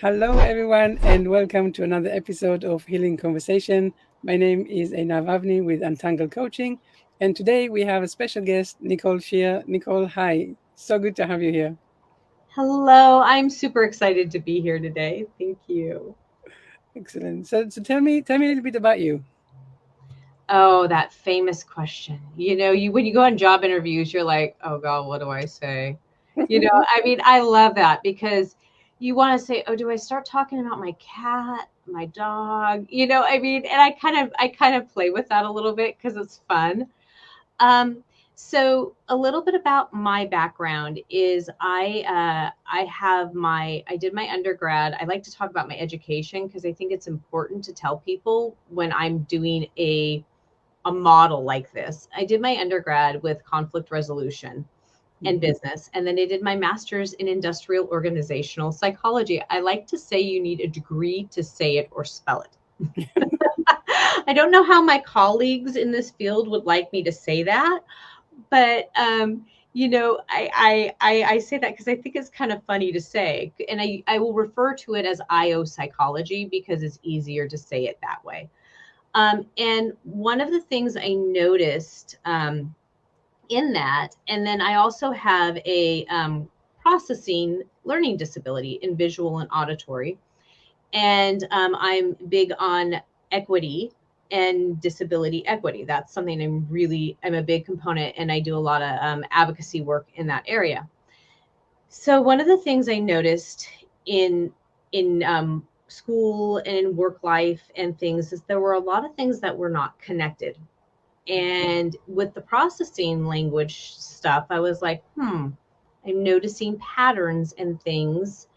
Hello, everyone, and welcome to another episode of Healing Conversation. My name is Einav with Untangled Coaching, and today we have a special guest, Nicole Shir. Nicole, hi. So good to have you here. Hello, I'm super excited to be here today. Thank you. Excellent. So tell me a little bit about you. Oh, that famous question. You when you go on job interviews, you're like, "Oh God, what do I say?" I love that because you want to say, "Oh, do I start talking about my cat, my dog?" And I kind of play with that a little bit because it's fun. Um, so a little bit about my background is I did my undergrad. I like to talk about my education because I think it's important to tell people when I'm doing a model like this. I did my undergrad with conflict resolution and Mhm. business, and then I did my master's in industrial organizational psychology. I like to say you need a degree to say it or spell it. I don't know how my colleagues in this field would like me to say that, but I say that because I think it's kind of funny to say, and I will refer to it as IO psychology because it's easier to say it that way. And one of the things I noticed in that, and then I also have a processing learning disability in visual and auditory, and I'm big on equity and disability equity. That's something I'm a big component, and I do a lot of advocacy work in that area. So one of the things I noticed in in school and in work life and things is there were a lot of things that were not connected. And with the processing language stuff, I was like, I'm noticing patterns and things.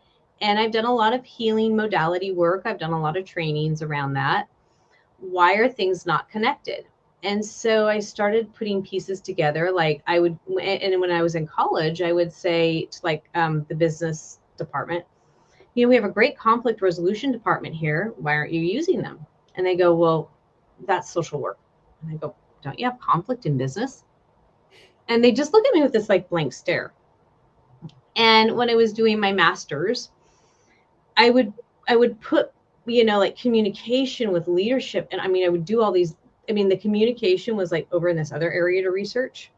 And I've done a lot of healing modality work. I've done a lot of trainings around that. Why are things not connected? And so I started putting pieces together. Like and when I was in college, I would say to the business department, we have a great conflict resolution department here. Why aren't you using them? And they go, well, that's social work. And I go, don't you have conflict in business? And they just look at me with this like blank stare. And when I was doing my master's, I would I would put like communication with leadership, and I would do all these. The communication was like over in this other area to research,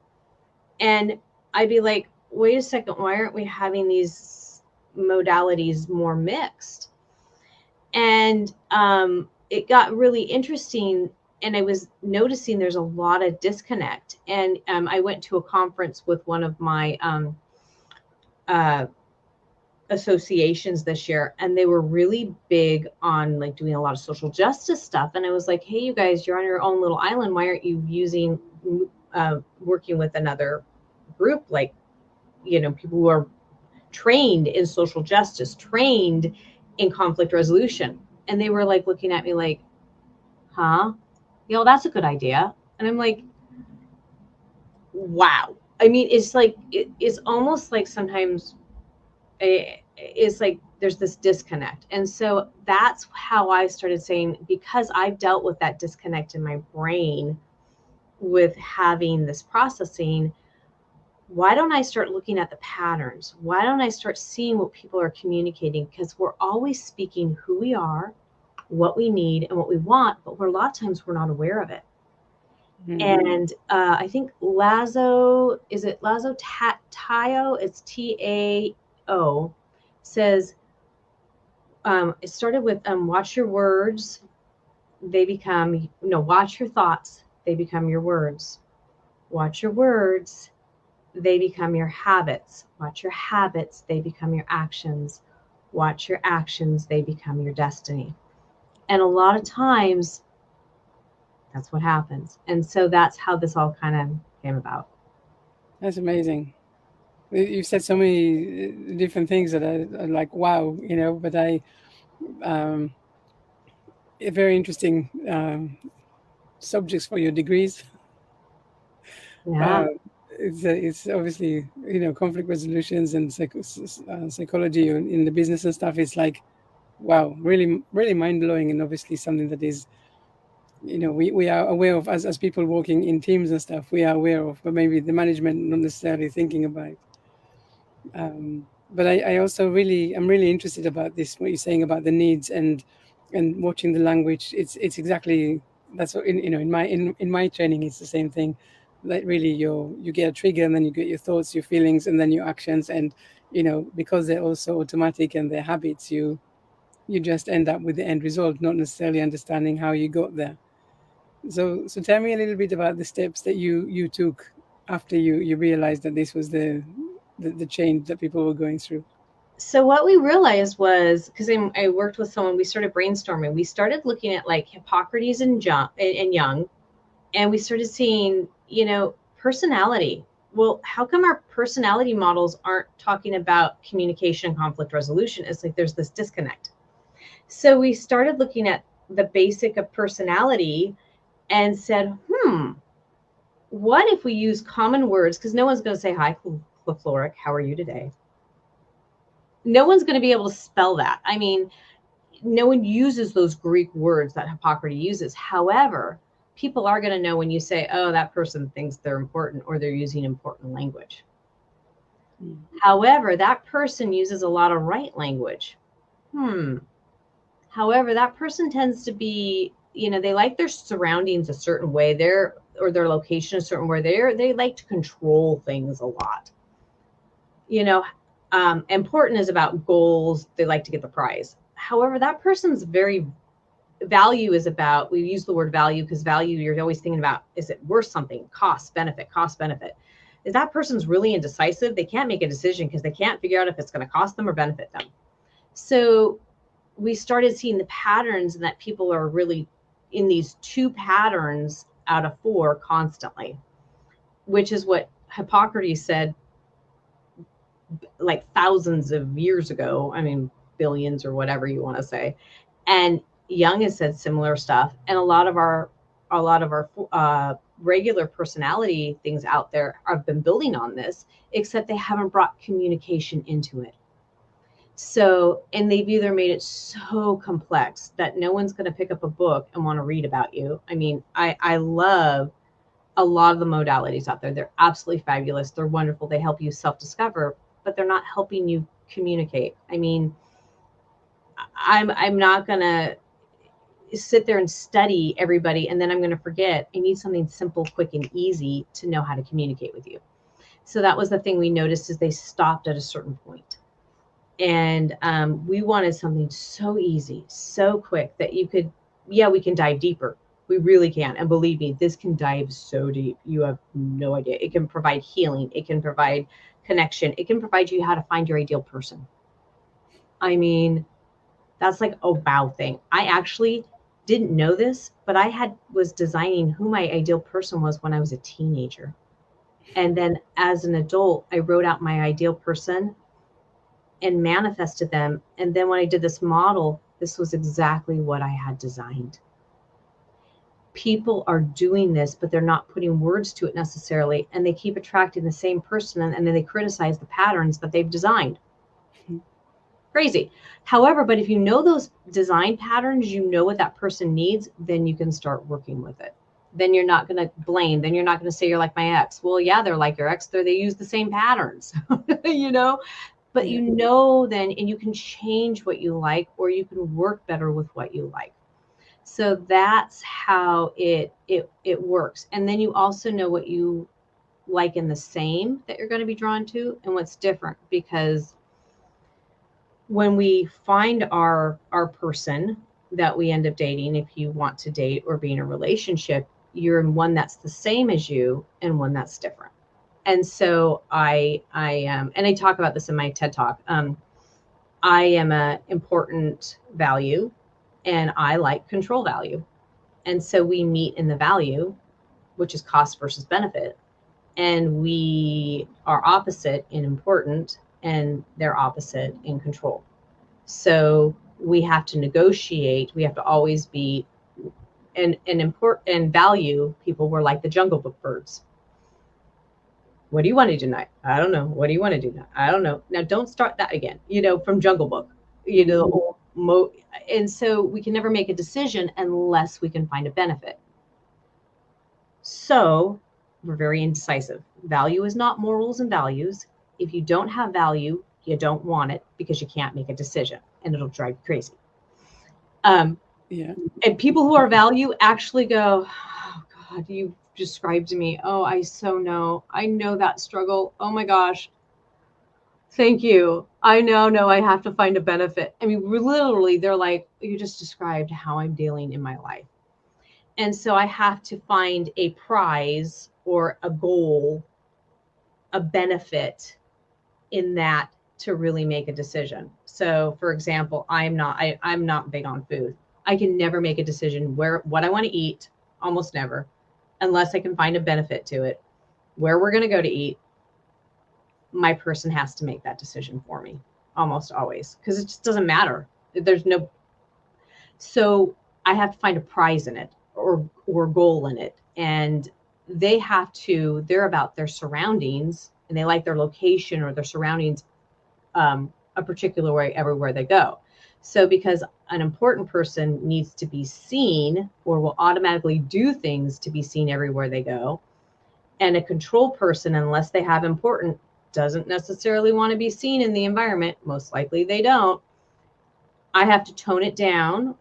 and I'd be like, wait a second, why aren't we having these modalities more mixed? And it got really interesting, and I was noticing there's a lot of disconnect. And I went to a conference with one of my uh, associations this year, and they were really big on like doing a lot of social justice stuff. And I was like, hey, you guys, you're on your own little island. Why aren't you using working with another group, like people who are trained in social justice, trained in conflict resolution? And they were like looking at me like, huh? That's a good idea. And I'm like, wow. It's like it's almost like sometimes it's like there's this disconnect. And so that's how I started saying, because I've dealt with that disconnect in my brain with having this processing, why don't I start looking at the patterns? Why don't I start seeing what people are communicating? Because we're always speaking who we are, what we need, and what we want, but a lot of times we're not aware of it. Mhm. And I think Lazo, is it Lazo Tayo? It's Tao, says it started with watch your words, they become, no, watch your thoughts, they become your words. Watch your words, they become your habits. Watch your habits, they become your actions. Watch your actions, they become your destiny. And a lot of times, that's what happens. And so that's how this all kind of came about. That's amazing. You've said so many different things that are like, wow, but um, very interesting subjects for your degrees. Yeah. Uh, it's obviously conflict resolutions and psychology in the business and stuff. It's like wow, really mind blowing, and obviously something that is we are aware of as people working in teams and stuff. We are aware of, but maybe the management not necessarily thinking about. but I also I'm really interested about this, what you're saying about the needs and watching the language. It's exactly that's what in my training it's the same thing. Like really, you get a trigger, and then you get your thoughts, your feelings, and then your actions, and because they're also automatic and they're habits, you just end up with the end result, not necessarily understanding how you got there. So tell me a little bit about the steps that you took after you realized that this was the change that people were going through. So what we realized was, because I worked with someone, we started brainstorming. We started looking at like Hippocrates and Jung, and we started seeing, personality. Well, how come our personality models aren't talking about communication and conflict resolution? It's like there's this disconnect. So we started looking at the basic of personality and said, what if we use common words? Because no one's going to say, hi, Chlorhydric, how are you today? No one's going to be able to spell that. I mean, no one uses those Greek words that Hippocrates uses. However, people are going to know when you say, oh, that person thinks they're important, or they're using important language. However, that person uses a lot of right language. However, that person tends to be, they like their surroundings a certain way, or their location a certain way. They like to control things a lot. Important is about goals. They like to get the prize. However, that person's very value is about, we use the word value because value, you're always thinking about, is it worth something? Cost benefit. Is that person's really indecisive? They can't make a decision because they can't figure out if it's going to cost them or benefit them. So we started seeing the patterns, and that people are really in these two patterns out of four constantly, which is what Hippocrates said like thousands of years ago. I mean, billions or whatever you want to say. And Jung has said similar stuff. And a lot of our regular personality things out there have been building on this, except they haven't brought communication into it. So, and they've either made it so complex that no one's going to pick up a book and want to read about you. I mean, I love a lot of the modalities out there. They're absolutely fabulous. They're wonderful. They help you self-discover, but they're not helping you communicate. I mean, I'm not going to sit there and study everybody and then I'm going to forget. I need something simple, quick, and easy to know how to communicate with you. So that was the thing we noticed, is they stopped at a certain point. And we wanted something so easy, so quick that you could, we can dive deeper. We really can. And believe me, this can dive so deep. You have no idea. It can provide healing. It can provide connection. It can provide you how to find your ideal person. I mean, that's like a wow thing. I actually didn't know this, but I was designing who my ideal person was when I was a teenager. And then as an adult, I wrote out my ideal person and manifested them. And then when I did this model, this was exactly what I had designed. People are doing this, but they're not putting words to it necessarily. And they keep attracting the same person, and then they criticize the patterns that they've designed. Crazy. However, but if you know those design patterns, you know what that person needs, then you can start working with it. Then you're not going to blame. Then you're not going to say you're like my ex. Well, yeah, they're like your ex. They use the same patterns, but then, and you can change what you like, or you can work better with what you like. So that's how it works. And then you also know what you like in the same that you're going to be drawn to, and what's different, because when we find our person that we end up dating, if you want to date or be in a relationship, you're in one that's the same as you and one that's different. And so and I talk about this in my TED Talk. I am a important value, and I like control value. And so we meet in the value, which is cost versus benefit. And we are opposite in important, and they're opposite in control. So we have to negotiate. We have to always be and value people. Were like the Jungle Book birds. What do you want to do tonight? I don't know. What do you want to do now? I don't know. Now don't start that again, from Jungle Book, and so we can never make a decision unless we can find a benefit. So we're very indecisive. Value is not morals and values. If you don't have value, You don't want it because you can't make a decision, and it'll drive you crazy. Um, Yeah. and people who are value actually go, oh God, you described to me. Oh, I so know. I know that struggle. Oh my gosh. Thank you. I now know I have to find a benefit. I mean, literally, they're like, you just described how I'm dealing in my life. And so I have to find a prize or a goal, a benefit in that to really make a decision. So for example, I'm not big on food. I can never make a decision what I want to eat, almost never, unless I can find a benefit to it. Where we're going to go to eat, my person has to make that decision for me almost always, because it just doesn't matter. There's no, so I have to find a prize in it or goal in it. And they're about their surroundings, and they like their location or their surroundings a particular way everywhere they go. So because an important person needs to be seen or will automatically do things to be seen everywhere they go, and a control person, unless they have important, doesn't necessarily want to be seen in the environment, most likely they don't, I have to tone it down,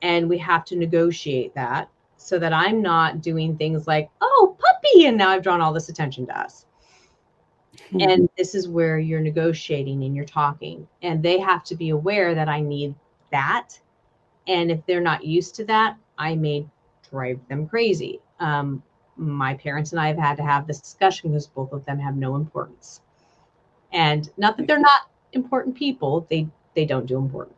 and we have to negotiate that so that I'm not doing things like, oh, puppy, and now I've drawn all this attention to us. And this is where you're negotiating and you're talking, and they have to be aware that I need that. And if they're not used to that, I may drive them crazy. My parents and I have had to have this discussion because both of them have no importance. And not that they're not important people, they don't do important.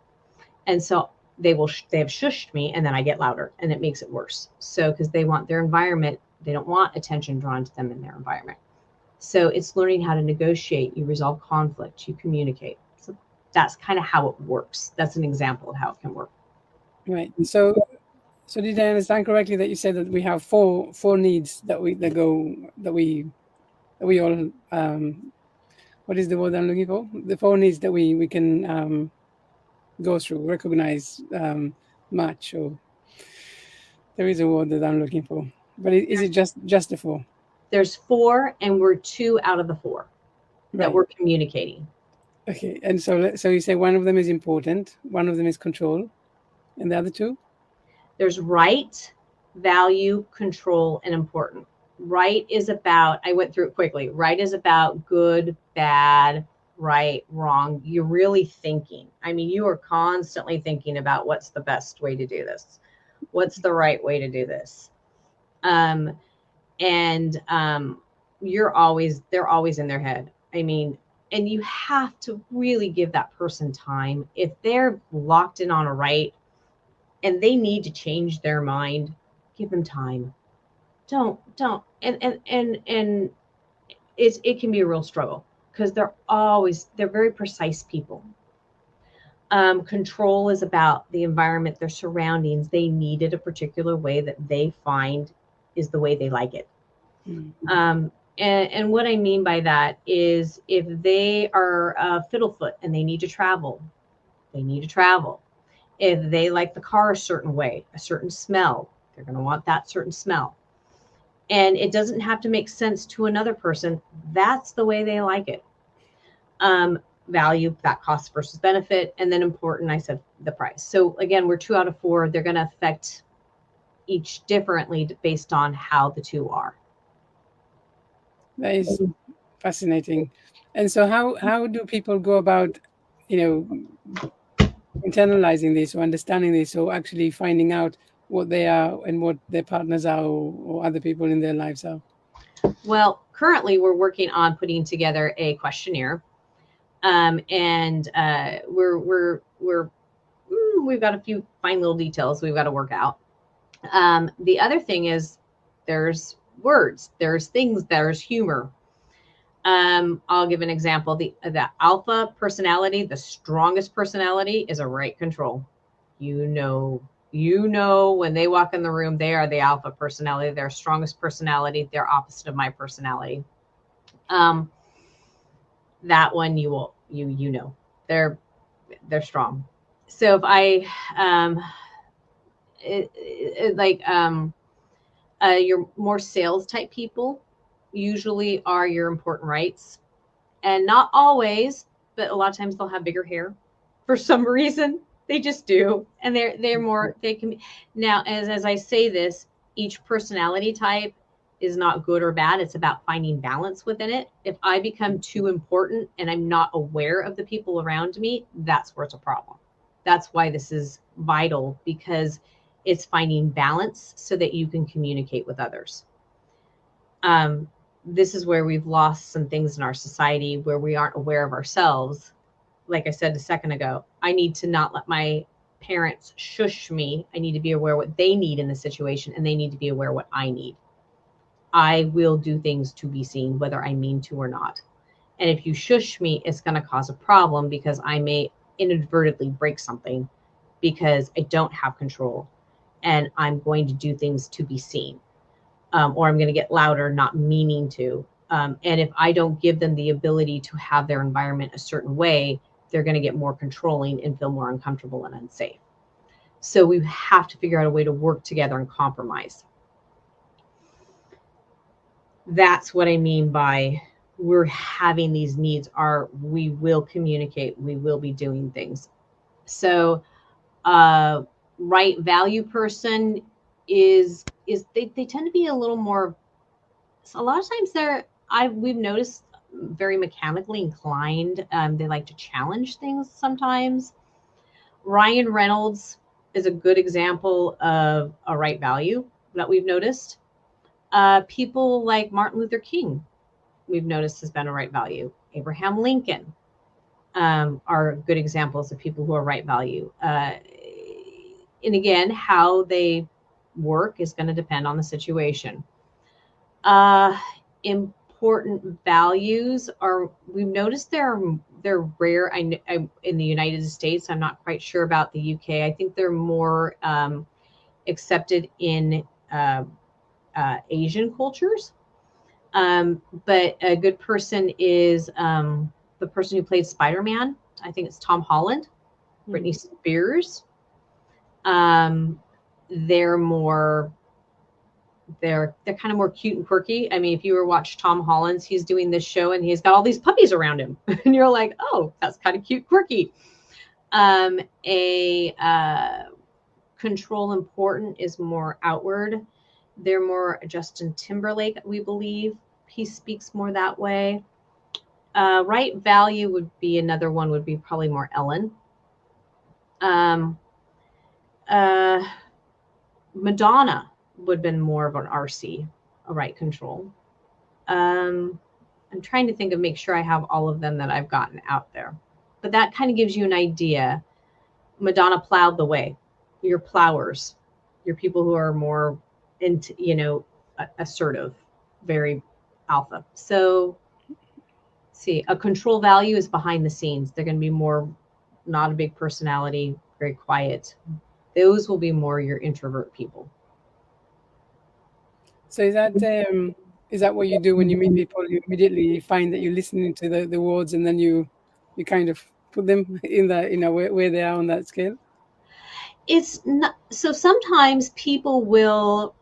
And so they have shushed me, and then I get louder, and it makes it worse. So because they want their environment, they don't want attention drawn to them in their environment. So it's learning how to negotiate. You resolve conflict, you communicate. So that's kind of how it works. That's an example of how it can work. Right. So did I understand correctly that you said that we have four needs that we all what is the word I'm looking for? The four needs that we can go through, recognize, match, or there is a word that I'm looking for. But is it just the four? There's four, and we're two out of the four that Right. we're communicating. Okay. And so you say one of them is important, one of them is control, and the other two? There's right, value, control, and important. Right is about, I went through it quickly. Right is about good, bad, right, wrong. You're really thinking. I mean, you are constantly thinking about what's the best way to do this. What's the right way to do this? Um, and they're always in their head. I mean, and you have to really give that person time. If they're locked in on a right and they need to change their mind, give them time. Don't and it can be a real struggle because they're very precise people. Control is about the environment, their surroundings. They need it a particular way that they find is the way they like it. And what I mean by that is if they are a fiddlefoot and they need to travel, they need to travel. If they like the car a certain way, a certain smell, they're going to want that certain smell. And it doesn't have to make sense to another person. That's the way they like it. Value, that cost versus benefit. And then important, I said the price. So again, we're two out of four. They're going to affect each differently based on how the two are. That is fascinating. And so how do people go about, you internalizing this or understanding this or actually finding out what they are and what their partners are or other people in their lives are? Well, currently we're working on putting together a questionnaire, and we've got a few fine little details we've got to work out. The other thing is there's words, there's things, there's humor. I'll give an example. The alpha personality, the strongest personality, is a right control. You know when they walk in the room, they are the alpha personality. Their strongest personality. They're opposite of my personality. That one you know they're strong. So if I your more sales type people usually are your important rights, and not always. but a lot of times they'll have bigger hair for some reason. They just do. And they're more, they can be. Now, as I say this, each personality type is not good or bad. It's about finding balance within it. If I become too important and I'm not aware of the people around me, that's where it's a problem. That's why this is vital, because it's finding balance so that you can communicate with others. This is where we've lost some things in our society, where we aren't aware of ourselves. Like I said a second ago, I need to not let my parents shush me. I need to be aware what they need in the situation, and they need to be aware what I need. I will do things to be seen, whether I mean to or not. And if you shush me, it's going to cause a problem, because I may inadvertently break something because I don't have control, and I'm going to do things to be seen. Or I'm going to get louder, not meaning to. And if I don't give them the ability to have their environment a certain way, they're going to get more controlling and feel more uncomfortable and unsafe. So we have to figure out a way to work together and compromise. That's what I mean by we're having these needs, are we will communicate, we will be doing things. So right value person is they tend to be a little more, a lot of times we've noticed, very mechanically inclined. They like to challenge things sometimes. Ryan Reynolds is a good example of a right value that we've noticed. People like Martin Luther King, we've noticed, has been a right value. Abraham Lincoln are good examples of people who are right value. And again, how they work is going to depend on the situation. Important values are, we've noticed they're rare. In the United States, I'm not quite sure about the UK. I think they're more accepted in Asian cultures. But a good person is the person who played Spider-Man. I think it's Tom Holland, Britney Spears. They're more, they're kind of more cute and quirky. I mean, if you ever watch Tom Holland's, he's doing this show and he's got all these puppies around him, and you're like, oh, that's kind of cute, quirky. Control important is more outward. They're more Justin Timberlake, we believe. He speaks more that way. Right value would be another one, would be probably more Ellen. Madonna would have been more of an RC, a right control. I'm trying to think of, make sure I have all of them that I've gotten out there. But that kind of gives you an idea. Madonna plowed the way. Your plowers, your people who are more into, assertive, very alpha. So see, a control value is behind the scenes. They're going to be more, not a big personality, very quiet. Those will be more your introvert people. So is that what you do when you meet people? You immediately find that you're listening to the words, and then you kind of put them in the, where they are on that scale. It's not, so sometimes people will,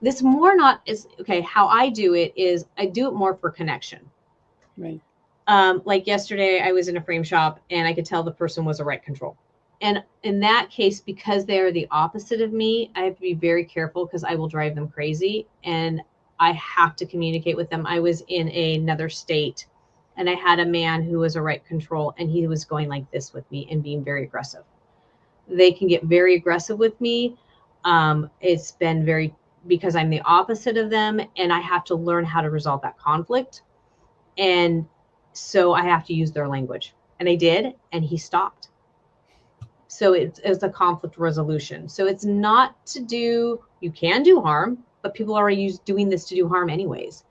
this more not is okay. How I do it is I do it more for connection. Right. Like yesterday, I was in a frame shop and I could tell the person was a right control. And in that case, because they are the opposite of me, I have to be very careful, because I will drive them crazy and I have to communicate with them. I was in another state and I had a man who was a right control, and he was going like this with me and being very aggressive. They can get very aggressive with me. It's been very, because I'm the opposite of them, and I have to learn how to resolve that conflict. And so I have to use their language. And I did, and he stopped. So it's a conflict resolution. So it's not to do, you can do harm, but people are doing this to do harm anyways.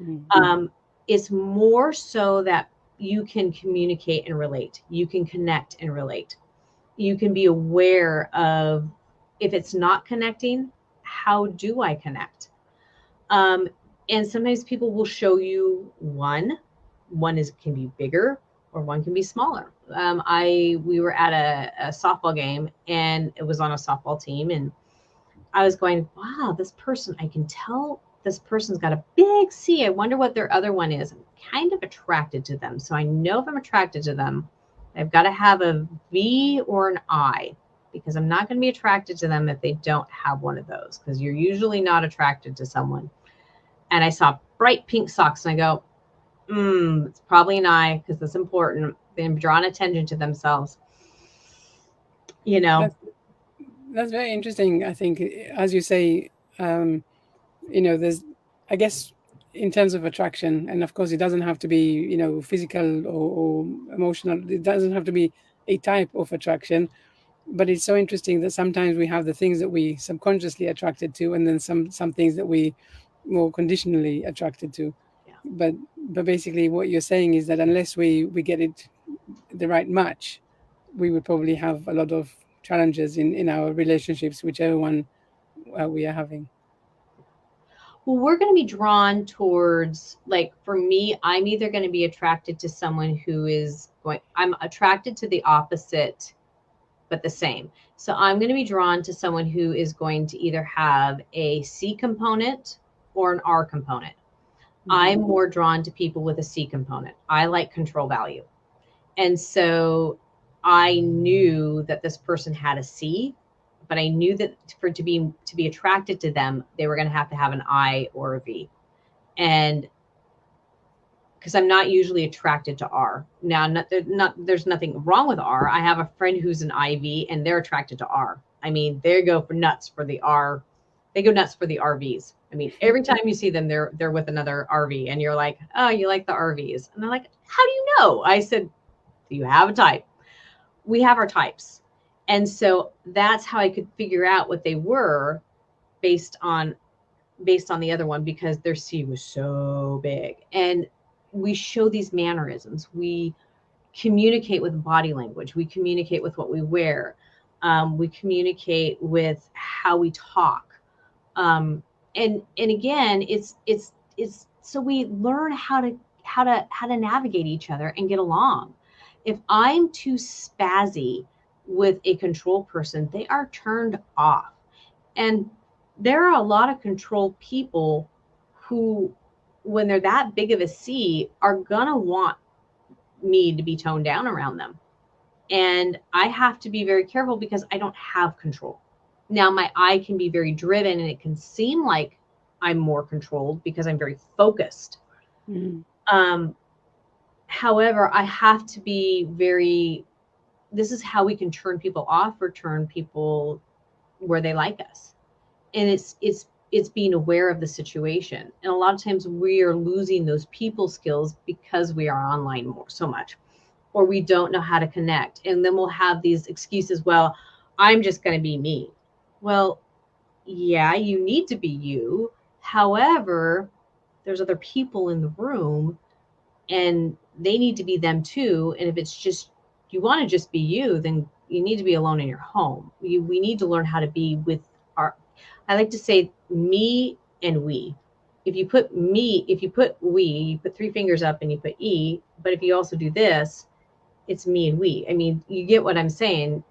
Mm-hmm. It's more so that you can communicate and relate. You can connect and relate. You can be aware of, if it's not connecting, how do I connect? And sometimes people will show you one can be bigger, or one can be smaller. We were at a softball game, and it was on a softball team, and I was going, wow, this person, I can tell this person's got a big C. I wonder what their other one is. kind of attracted to them. So I know if I'm attracted to them, I've got to have a V or an I, because I'm not going to be attracted to them if they don't have one of those, because you're usually not attracted to someone. And I saw bright pink socks and I go, it's probably an I, because that's important. They've drawn attention to themselves. You know, That's that's very interesting. I think, as you say, um, there's, I guess, in terms of attraction, and of course, it doesn't have to be, physical or emotional. It doesn't have to be a type of attraction. But it's so interesting that sometimes we have the things that we subconsciously attracted to, and then some things that we more conditionally attracted to. yeah. But basically, what you're saying is that unless we get it the right match, we would probably have a lot of challenges in our relationships, whichever one we are having. Well, we're going to be drawn towards, like, for me, I'm either going to be attracted to someone who is going, I'm attracted to the opposite, but the same. So I'm going to be drawn to someone who is going to either have a C component or an R component. Hmm. I'm more drawn to people with a C component. I like control value. And so I knew that this person had a C, but I knew that for to be attracted to them, they were going to have an I or a V. And because I'm not usually attracted to R. Now, there's nothing wrong with R. I have a friend who's an IV and they're attracted to R. I mean, they go for nuts for the R. They go nuts for the RVs. I mean, every time you see them, they're with another RV, and you're like, oh, you like the RVs, and they're like, how do you know? I said, do you have a type? We have our types, and so that's how I could figure out what they were based on the other one, because their C was so big. And we show these mannerisms. We communicate with body language. We communicate with what we wear. We communicate with how we talk. And again, it's so we learn how to navigate each other and get along. If I'm too spazzy with a control person, they are turned off. And there are a lot of control people who, when they're that big of a C, are gonna want me to be toned down around them. And I have to be very careful because I don't have control. Now, my I can be very driven and it can seem like I'm more controlled because I'm very focused. Hmm. Um, However, I have to be very, this is how we can turn people off or turn people where they like us. And it's being aware of the situation. And a lot of times we are losing those people skills because we are online more so much, or we don't know how to connect. And then we'll have these excuses, well, I'm just going to be me. Well, yeah, you need to be you. However, there's other people in the room and they need to be them too. And if it's just, you want to just be you, then you need to be alone in your home. We need to learn how to be with our, I like to say me and we. If you put me, if you put we, you put three fingers up and you put E, but if you also do this, it's me and we. I mean, you get what I'm saying.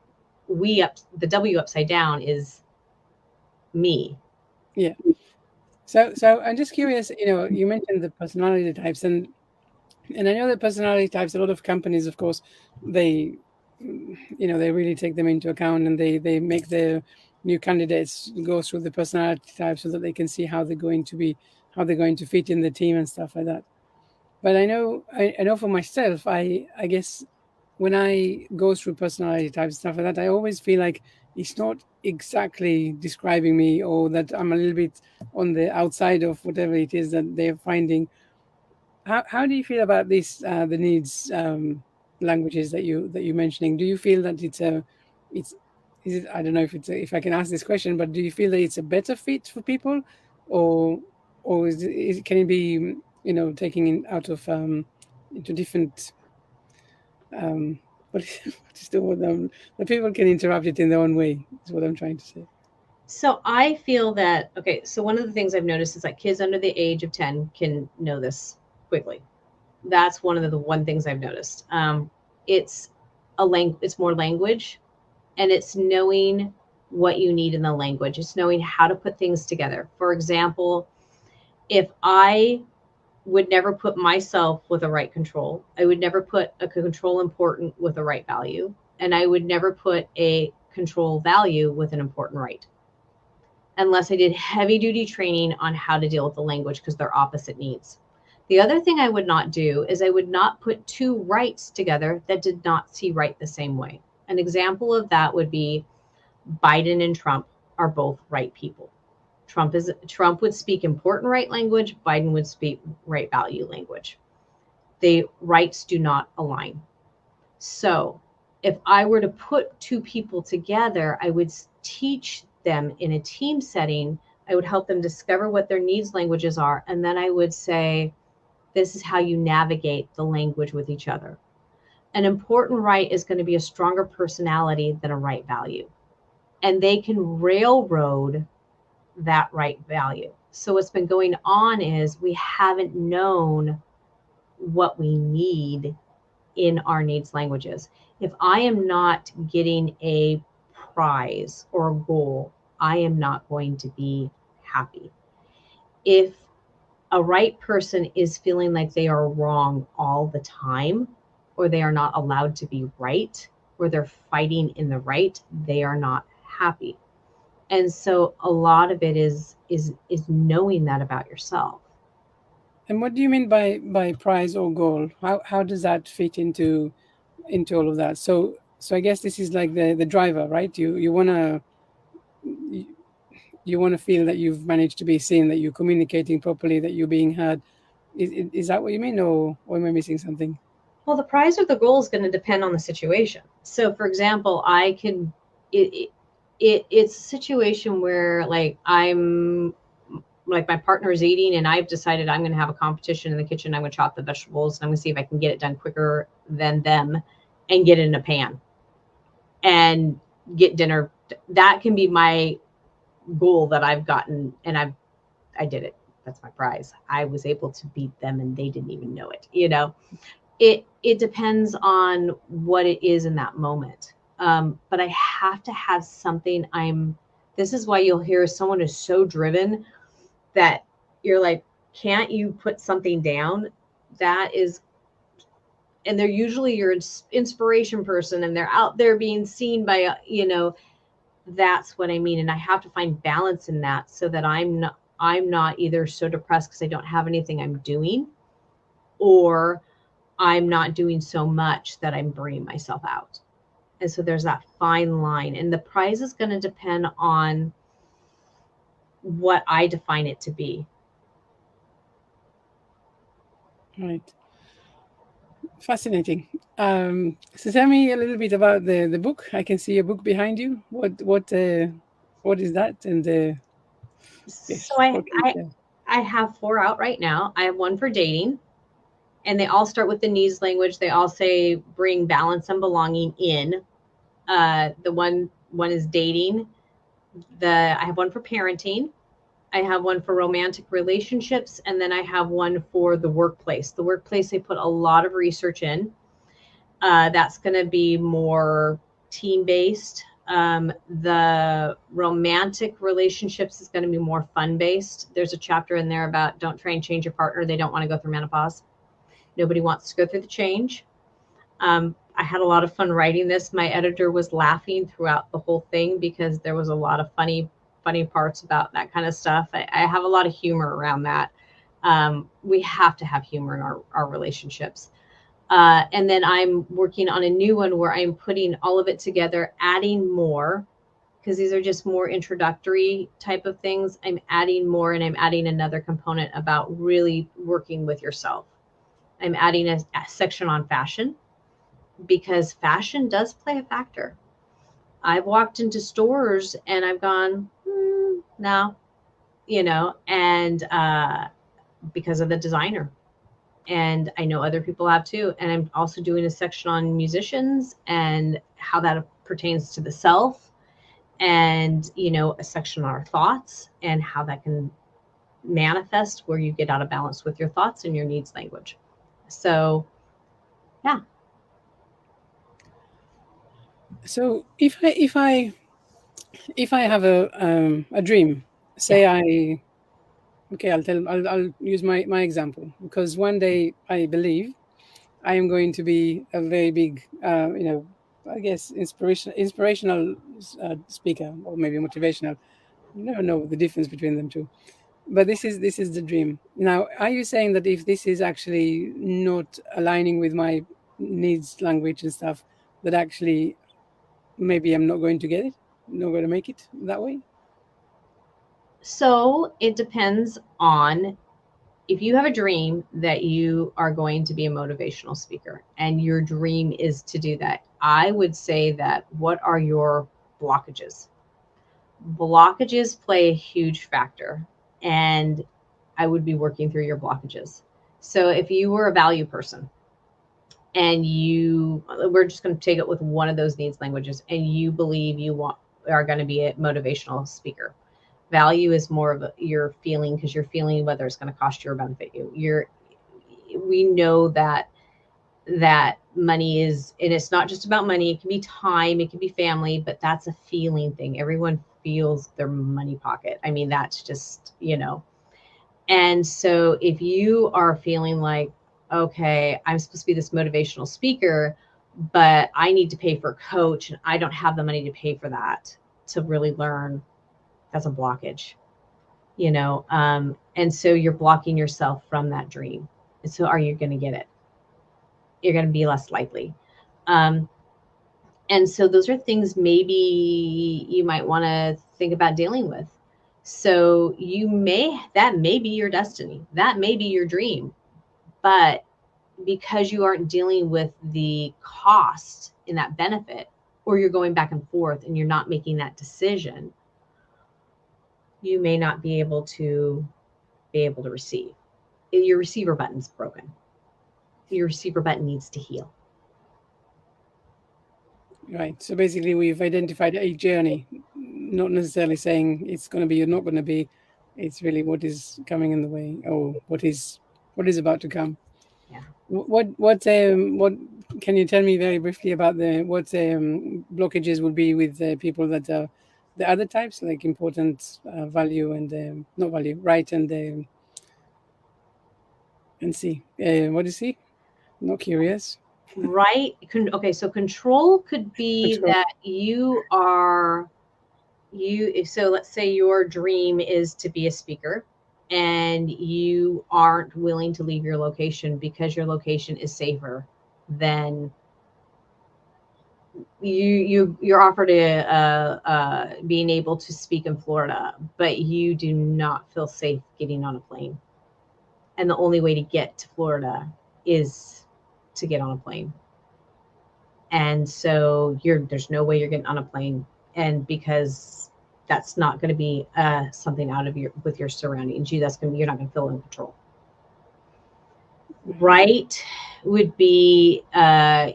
We up, the W upside down is me. Yeah. So I'm just curious. You mentioned the personality types, and I know that personality types. A lot of companies, of course, they they really take them into account, and they make the new candidates go through the personality type so that they can see how they're going to fit in the team and stuff like that. But I know for myself, I guess when I go through personality types stuff like that, I always feel like it's not exactly describing me, or that I'm a little bit on the outside of whatever it is that they're finding. How do you feel about this, the needs languages that you're mentioning? Do you feel that it's is it, I don't know if if I can ask this question, but do you feel that it's a better fit for people, or can it be, taking in out of into different what is, what is the word, that people can interrupt it in their own way is what I'm trying to say. So I feel that, okay, so one of the things I've noticed is that kids under the age of 10 can know this quickly. That's one of the one things I've noticed. It's it's more language, and it's knowing what you need in the language. It's knowing how to put things together. For example, if I would never put myself with a right control. I would never put a control important with a right value. And I would never put a control value with an important right unless I did heavy duty training on how to deal with the language because they're opposite needs. The other thing I would not do is I would not put two rights together that did not see right the same way. An example of that would be Biden and Trump are both right people. Trump would speak important right language, Biden would speak right value language. The rights do not align. So, if I were to put two people together, I would teach them in a team setting. I would help them discover what their needs languages are. And then I would say, this is how you navigate the language with each other. An important right is going to be a stronger personality than a right value. And they can railroad that right value. So, what's been going on is we haven't known what we need in our needs languages. If I am not getting a prize or a goal, I am not going to be happy. If a right person is feeling like they are wrong all the time, or they are not allowed to be right, or they're fighting in the right, they are not happy. And so a lot of it is knowing that about yourself. And what do you mean by prize or goal? How does that fit into all of that? So I guess this is like the driver, right? You wanna you, you wanna feel that you've managed to be seen, that you're communicating properly, that you're being heard. Is that what you mean, or am I missing something? Well, the prize or the goal is going to depend on the situation. So, for example, I can it, it's a situation where like my partner is eating and I've decided I'm going to have a competition in the kitchen. I'm going to chop the vegetables and I'm going to see if I can get it done quicker than them and get it in a pan and get dinner. That can be my goal that I've gotten, and I did it. That's my prize. I was able to beat them and they didn't even know it. It depends on what it is in that moment. But I have to have something. This is why you'll hear someone is so driven that you're like, can't you put something down? That is, and they're usually your inspiration person, and they're out there being seen by, that's what I mean. And I have to find balance in that so that I'm not either so depressed because I don't have anything I'm doing, or I'm not doing so much that I'm burning myself out. And so there's that fine line. And the prize is going to depend on what I define it to be. Right. Fascinating. So tell me a little bit about the book. I can see a book behind you. What is that? And So yes, I, what can you I, share? I have four out right now. I have one for dating, and they all start with the needs language. They all say bring balance and belonging in. The one is dating. I have one for parenting. I have one for romantic relationships, and then I have one for the workplace. The workplace, they put a lot of research in. That's going to be more team based. The romantic relationships is going to be more fun based. There's a chapter in there about don't try and change your partner. They don't want to go through menopause. Nobody wants to go through the change. I had a lot of fun writing this. My editor was laughing throughout the whole thing because there was a lot of funny parts about that kind of stuff. I have a lot of humor around that. We have to have humor in our relationships. And then I'm working on a new one where I'm putting all of it together, adding more, because these are just more introductory type of things. I'm adding more, and I'm adding another component about really working with yourself. I'm adding a section on fashion because fashion does play a factor. I've walked into stores and I've gone, no, and because of the designer. And I know other people have too. And I'm also doing a section on musicians and how that pertains to the self, and a section on our thoughts and how that can manifest where you get out of balance with your thoughts and your needs language. So, yeah. So if I have a dream, Yeah. say Okay, I'll use my example, because one day I believe I am going to be a very big, I guess inspirational speaker, or maybe motivational. You never know the difference between them two. But this is the dream. Now, are you saying that if this is actually not aligning with my needs, language, and stuff, that actually maybe I'm not going to get it, not going to make it that way? So it depends on, if you have a dream that you are going to be a motivational speaker and your dream is to do that, I would say that what are your blockages? Blockages play a huge factor, and I would be working through your blockages. So if you were a value person and we're just going to take it with one of those needs languages, and you believe you are going to be a motivational speaker. Value is more of your feeling, because you're feeling whether it's going to cost you or benefit you. We know that money is, and it's not just about money. It can be time, it can be family, but that's a feeling thing. Everyone feels their money pocket. I mean, that's just, And so if you are feeling like, okay, I'm supposed to be this motivational speaker, but I need to pay for a coach and I don't have the money to pay for that to really learn, that's a blockage, and so you're blocking yourself from that dream. And so are you going to get it? You're going to be less likely. Um, and so those are things maybe you might want to think about dealing with. So that may be your destiny, that may be your dream, but because you aren't dealing with the cost in that benefit, or you're going back and forth and you're not making that decision, you may not be able to receive. Your receiver button's broken. Your receiver button needs to heal. Right. So basically, we've identified a journey, not necessarily saying it's going to be or not going to be. It's really what is coming in the way, or what is about to come. Yeah. What can you tell me very briefly about the what blockages would be with people that are the other types, like important value and not value, right, and see what do you see? Not curious. Right. Okay. So control could be Control. that so let's say your dream is to be a speaker and you aren't willing to leave your location because your location is safer than you're offered being able to speak in Florida, but you do not feel safe getting on a plane. And the only way to get to Florida is to get on a plane. And so there's no way you're getting on a plane, and because that's not going to be something out of your surroundings, you're not going to feel in control. Right would be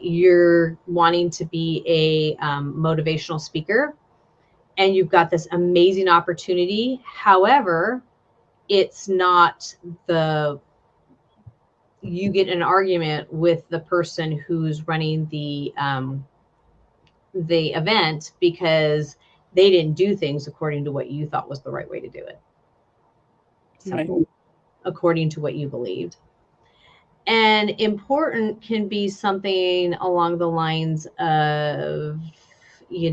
you're wanting to be a motivational speaker, and you've got this amazing opportunity. However, it's not the you get in an argument with the person who's running the event because they didn't do things according to what you thought was the right way to do it. Simple. Right. According to what you believed. And important can be something along the lines of, they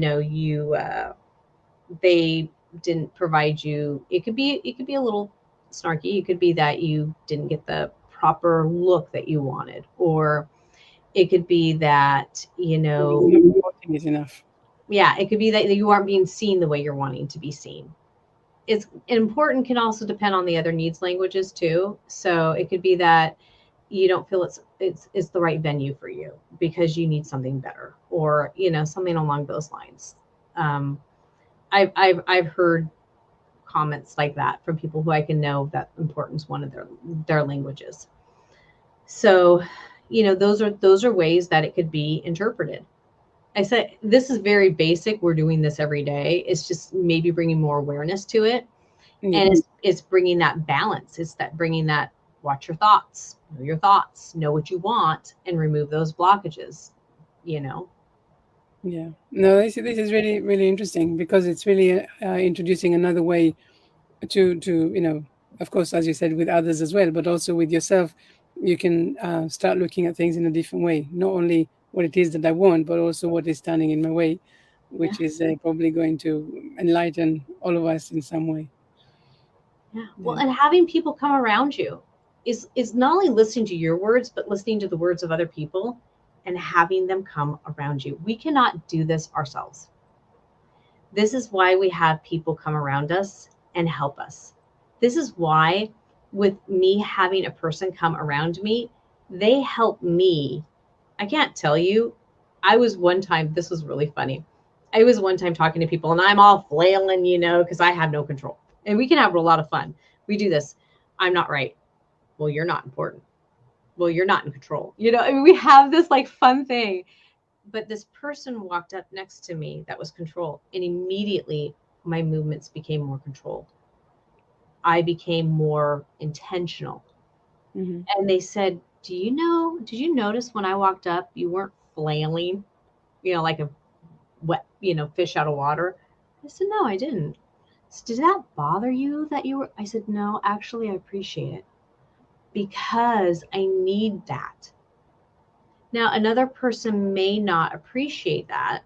didn't provide you. It could be a little snarky. It could be that you didn't get the proper look that you wanted, or it could be that Reporting is enough. yeah, it could be that you aren't being seen the way you're wanting to be seen. It's important can also depend on the other needs languages too. So it could be that you don't feel it's the right venue for you because you need something better, or something along those lines. um, I've heard comments like that from people who I can know that importance one of their languages. So those are ways that it could be interpreted. I said this is very basic. We're doing this every day. It's just maybe bringing more awareness to it, Yeah. and it's bringing that balance. It's that bringing that, watch your thoughts, know what you want, and remove those blockages. You know. Yeah. No, this is really really interesting, because it's really introducing another way to of course, as you said, with others as well, but also with yourself, you can start looking at things in a different way. Not only what it is that I want, but also what is standing in my way, Yeah. which is probably going to enlighten all of us in some way. Yeah. Well, Yeah. and having people come around you is not only listening to your words, but listening to the words of other people and having them come around you. We cannot do this ourselves. This is why we have people come around us and help us. This is why, with me having a person come around me, they help me. I can't tell you. I was one time, this was really funny. I was one time talking to people and I'm all flailing, because I have no control. And we can have a lot of fun. We do this. I'm not right. Well, you're not important. Well, you're not in control. I mean, we have this like fun thing. But this person walked up next to me that was controlled, and immediately my movements became more controlled. I became more intentional. Hmm. And they said, did you notice when I walked up, you weren't flailing, like a wet, fish out of water? I said, no, I didn't. So, did that bother you that you were? I said, no, actually, I appreciate it because I need that. Now, another person may not appreciate that,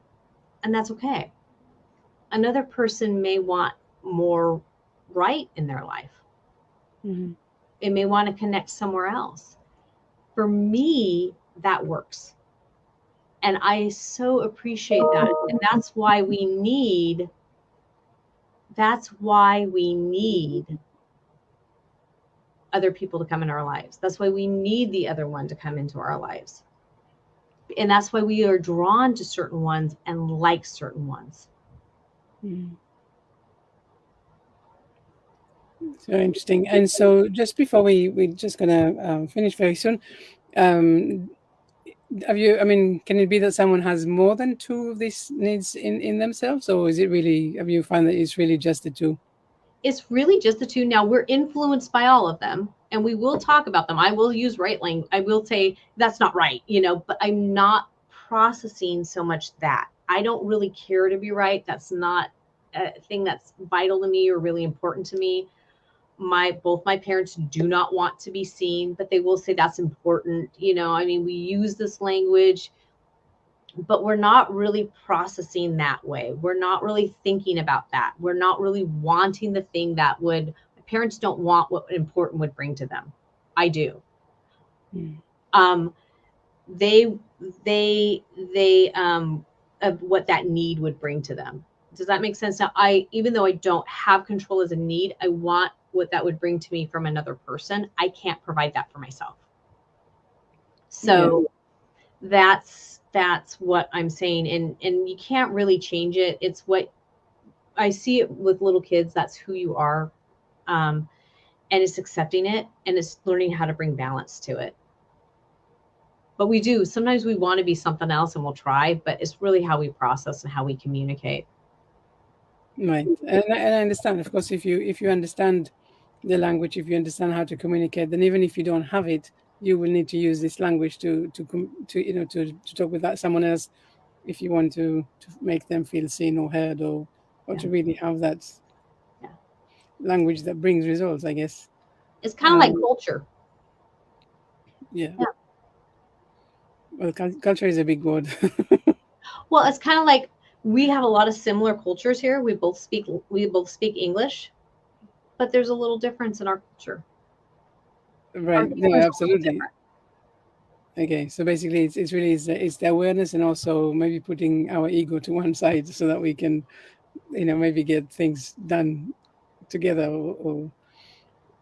and that's okay. Another person may want more right in their life. Hmm. It may want to connect somewhere else. For me, that works. And I so appreciate that. And that's why we need other people to come in our lives. That's why we need the other one to come into our lives. And that's why we are drawn to certain ones and like certain ones. Hmm. So interesting. And so, just before we're just gonna finish very soon. Um, have you? I mean, can it be that someone has more than two of these needs in themselves, or is it really? Have you found that it's really just the two? It's really just the two. Now we're influenced by all of them and we will talk about them. I will use right language. I will say that's not right, but I'm not processing so much that. I don't really care to be right. That's not a thing that's vital to me or really important to me. Both my parents do not want to be seen, but they will say that's important. I mean, we use this language, but we're not really processing that way. We're not really thinking about that. We're not really wanting the thing that would, my parents don't want what important would bring to them. I do. Mm. Um, they, they, of what that need would bring to them. Does that make sense? Now, even though I don't have control as a need, I want what that would bring to me from another person. I can't provide that for myself. Yeah. So that's what I'm saying. And you can't really change it. It's what I see it with little kids. That's who you are. Um, and it's accepting it and it's learning how to bring balance to it. But we do. Sometimes we want to be something else and we'll try, but it's really how we process and how we communicate. Right. And I understand. Of course, if you understand the language, if you understand how to communicate, then even if you don't have it, you will need to use this language to talk with that someone else if you want to make them feel seen or heard, or Yeah. to really have that Yeah. language that brings results, I guess. It's kind of like Um, culture. yeah. Yeah. Well, culture is a big word. Well, it's kind of like we have a lot of similar cultures here. We both speak English, but there's a little difference in our culture. Our Right. humor No, is a little absolutely. different. Okay. So basically, it's really it's the awareness, and also maybe putting our ego to one side so that we can maybe get things done together, or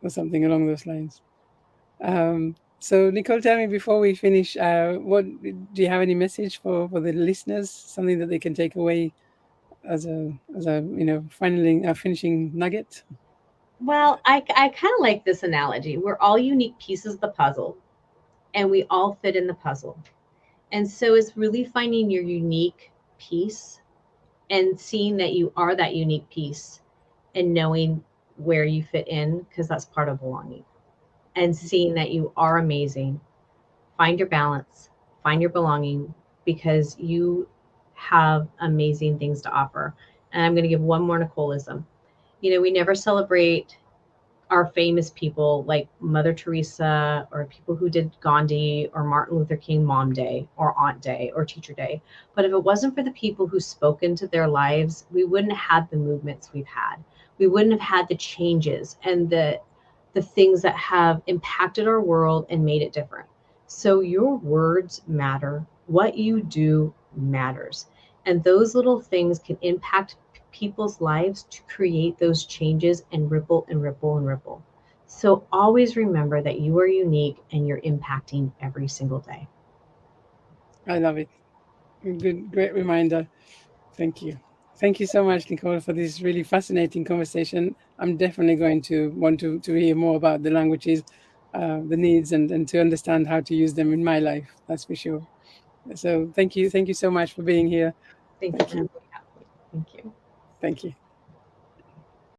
something along those lines. So Nicole, tell me before we finish, what do you have any message for the listeners? Something that they can take away as a finishing nugget. Well, I kind of like this analogy. We're all unique pieces of the puzzle, and we all fit in the puzzle. And so it's really finding your unique piece and seeing that you are that unique piece and knowing where you fit in, because that's part of belonging. And seeing that you are amazing. Find your balance, find your belonging, because you have amazing things to offer. And I'm going to give one more Nicoleism. We never celebrate are famous people like Mother Teresa or people who did Gandhi or Martin Luther King Mom Day or Aunt Day or Teacher Day. But if it wasn't for the people who spoke into their lives, we wouldn't have had the movements we've had. We wouldn't have had the changes and the things that have impacted our world and made it different. So your words matter. What you do matters. And those little things can impact people's lives to create those changes and ripple and ripple and ripple. So always remember that you are unique and you're impacting every single day. I love it. Good, great reminder. Thank you. Thank you so much, Nicole, for this really fascinating conversation. I'm definitely going to want to hear more about the languages, the needs, and to understand how to use them in my life. That's for sure. So thank you so much for being here. Thank you Thank for you. having me. Thank you. Thank you.